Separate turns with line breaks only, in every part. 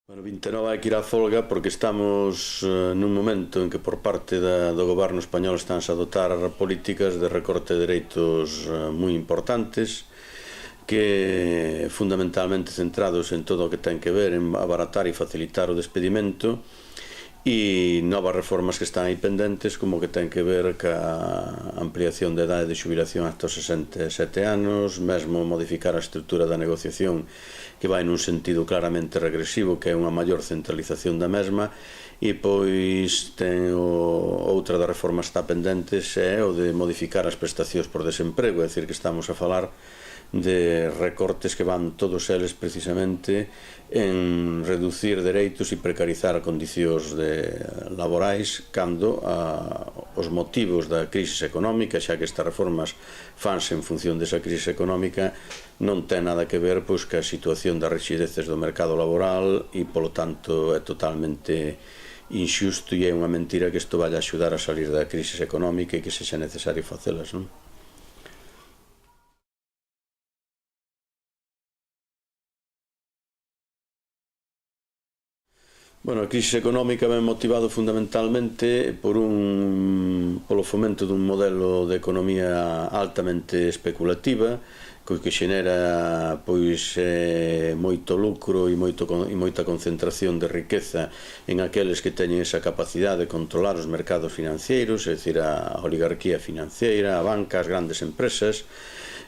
Bueno, 29 hai que ir á folga porque estamos nun momento en que por parte do goberno español estánse a adoptar políticas de recorte de dereitos moi importantes que fundamentalmente centrados en todo o que ten que ver en abaratar e facilitar o despedimento e novas reformas que están aí pendentes como que ten que ver ca ampliación da idade de xubilación hasta os 67 anos, mesmo modificar a estrutura da negociación que vai nun sentido claramente regresivo, que é unha maior centralización da mesma, e pois ten outra das reformas que está pendentes é o de modificar as prestacións por desemprego, é dicir que estamos a falar de recortes que van todos eles precisamente en reducir dereitos e precarizar condicións laborais cando os motivos da crise económica, xa que estas reformas fanse en función desa crise económica, non ten nada que ver pois ca situación das rixideces do mercado laboral e polo tanto é totalmente inxusto e é unha mentira que isto vai axudar a salir da crise económica e que sexa necesario facelas, non? Bueno, a crise económica ven motivado fundamentalmente polo fomento dun modelo de economía altamente especulativa que xenera pois moito lucro e moita concentración de riqueza en aqueles que teñen esa capacidade de controlar os mercados financeiros, é dicir, a oligarquía financeira, a banca, as grandes empresas,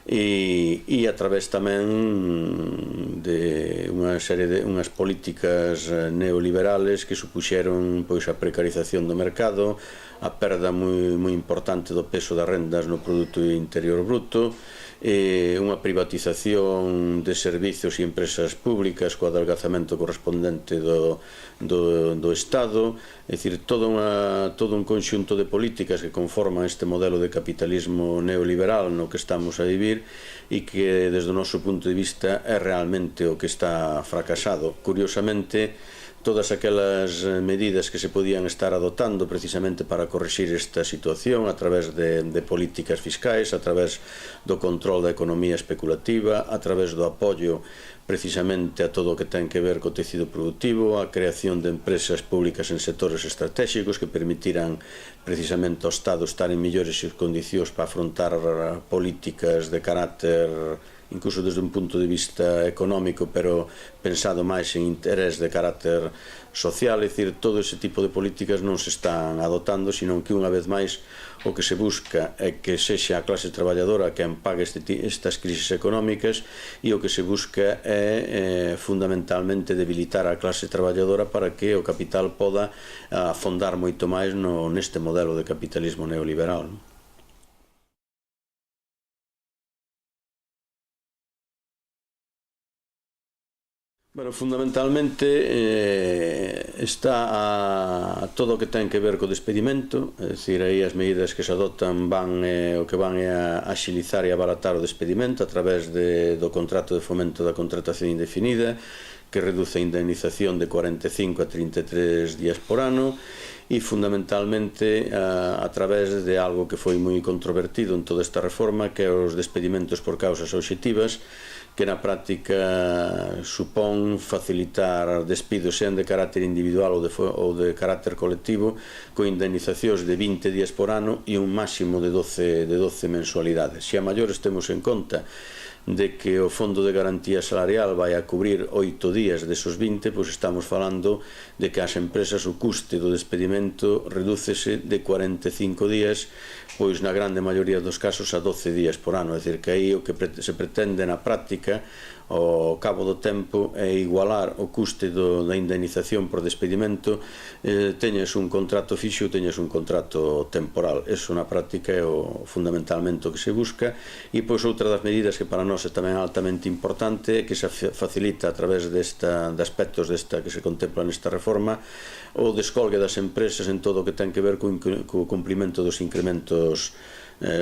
e a través tamén de unha serie de unhas políticas neoliberales que supuxeron pois a precarización do mercado, a perda moi importante do peso das rendas no produto interior bruto, unha privatización de servizos e empresas públicas co adelgazamento correspondente do Estado, é dicir, todo un conxunto de políticas que conforman este modelo de capitalismo neoliberal no que estamos a vivir e que desde o noso punto de vista é realmente o que está fracasado. Curiosamente, todas aquelas medidas que se podían estar adoptando precisamente para corrixir esta situación a través de políticas fiscais, a través do control da economía especulativa, a través do apoio precisamente a todo o que ten que ver co tecido productivo, a creación de empresas públicas en sectores estratégicos que permitiran precisamente ao Estado estar en mellores condicións para afrontar políticas de carácter incluso desde un punto de vista económico, pero pensado máis en interés de carácter social, é dicir, todo ese tipo de políticas non se están adoptando, sino que unha vez máis o que se busca é que sexa a clase traballadora quen pague estas crisis económicas e o que se busca é fundamentalmente debilitar a clase traballadora para que o capital poda afondar moito máis neste modelo de capitalismo neoliberal. Bueno, fundamentalmente está todo o que ten que ver co despedimento, é dicir, aí as medidas que se adoptan o que van é a axilizar e abaratar o despedimento a través do contrato de fomento da contratación indefinida, que reduce a indemnización de 45 a 33 días por ano e fundamentalmente a través de algo que foi moi controvertido en toda esta reforma, que é os despedimentos por causas obxectivas, que na práctica supón facilitar despidos sean de carácter individual ou de carácter colectivo con indemnizacións de 20 días por ano e un máximo de 12 mensualidades. Se a maiores temos en conta de que o Fondo de Garantía Salarial vai a cubrir 8 días desos 20, pois estamos falando de que as empresas o custe do despedimento redúcese de 45 días, pois na grande maioría dos casos a 12 días por ano, é dicir, que aí o que se pretende na práctica ao cabo do tempo é igualar o custe da indemnización por despedimento, teñes un contrato fixo ou teñes un contrato temporal. Eso na práctica é fundamentalmente o que se busca e pois outra das medidas que para nós é tamén altamente importante é que se facilita a través de aspectos que se contempla nesta reforma o descolgue das empresas en todo o que ten que ver co cumprimento dos incrementos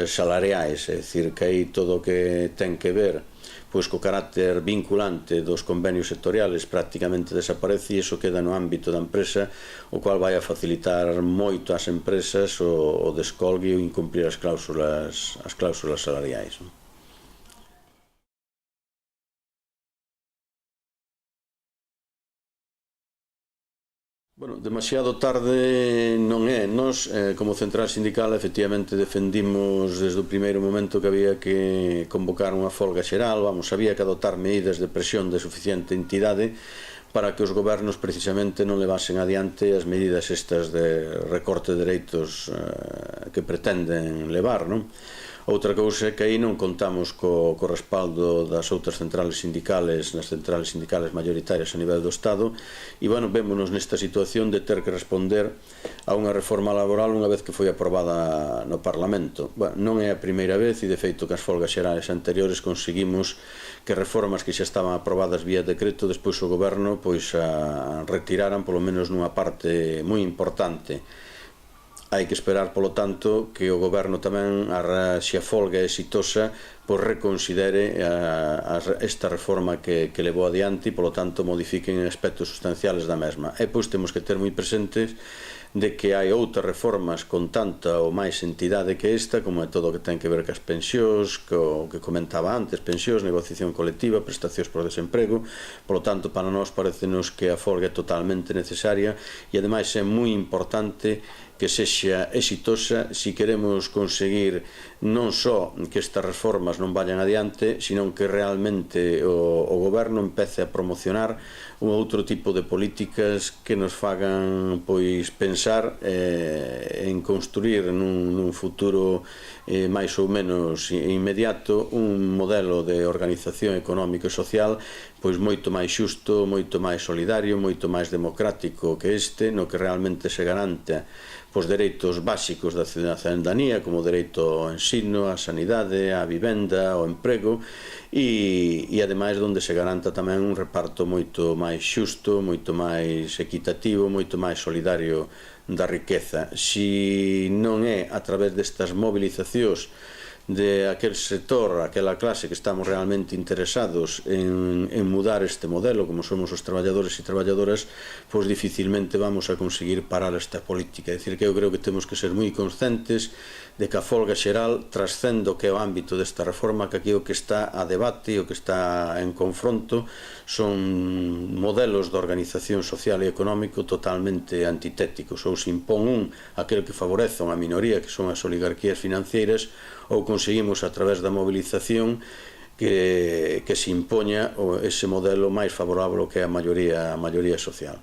salariais, é dicir, que aí todo o que ten que ver pois co carácter vinculante dos convenios sectoriales prácticamente desaparece e iso queda no ámbito da empresa, o cual vai a facilitar moito ás empresas o descolgue e o incumprir as cláusulas salariais. Bueno, demasiado tarde non é. Nos, como central sindical, efectivamente defendimos desde o primeiro momento que había que convocar unha folga xeral, había que adoptar medidas de presión de suficiente entidade para que os gobernos precisamente non levasen adiante as medidas estas de recorte de dereitos que pretenden levar, non? Outra cousa é que aí non contamos co respaldo das outras centrales sindicales, nas centrales sindicales maioritarias a nivel do Estado, e, bueno, vémonos nesta situación de ter que responder a unha reforma laboral unha vez que foi aprobada no Parlamento. Bueno, non é a primeira vez, e de feito que as folgas xerais anteriores conseguimos que reformas que xa estaban aprobadas vía decreto, despois o Goberno pois a retiraran polo menos nunha parte moi importante. Hai que esperar, polo tanto, que o Goberno tamén, se a folga é exitosa, pois reconsidere esta reforma que levou adiante e, polo tanto, modifiquen aspectos sustanciales da mesma. E, pois, temos que ter moi presentes de que hai outras reformas con tanta ou máis entidade que esta, como é todo o que ten que ver cas pensións, o que comentaba antes, pensións, negociación colectiva, prestacións por desemprego. Polo tanto, para nós parecenos que a folga é totalmente necesaria e, ademais, é moi importante que sexa exitosa se queremos conseguir non só que estas reformas non vayan adiante, sino que realmente o Goberno empece a promocionar un outro tipo de políticas que nos fagan pois pensar en construir nun futuro máis ou menos inmediato un modelo de organización económica e social pois moito máis xusto, moito máis solidario, moito máis democrático que este, no que realmente se garante os dereitos básicos da cidadanía, como o dereito ao ensino, á sanidade, á vivenda, ao emprego, e ademais onde se garanta tamén un reparto moito máis xusto, moito máis equitativo, moito máis solidario da riqueza. Si non é a través destas movilizacións de aquel sector, aquela clase que estamos realmente interesados en mudar este modelo, como somos os traballadores e traballadoras, pois dificilmente vamos a conseguir parar esta política. É dicir, que eu creo que temos que ser moi conscientes de que a folga xeral trascende o que é o ámbito desta reforma, que aquí o que está a debate, o que está en confronto son modelos de organización social e económico totalmente antitéticos. Ou se impón un, aquel que favorece a unha minoría, que son as oligarquías financeiras, ou conseguimos a través da movilización que se impoña ese modelo máis favorable que é a maioría social.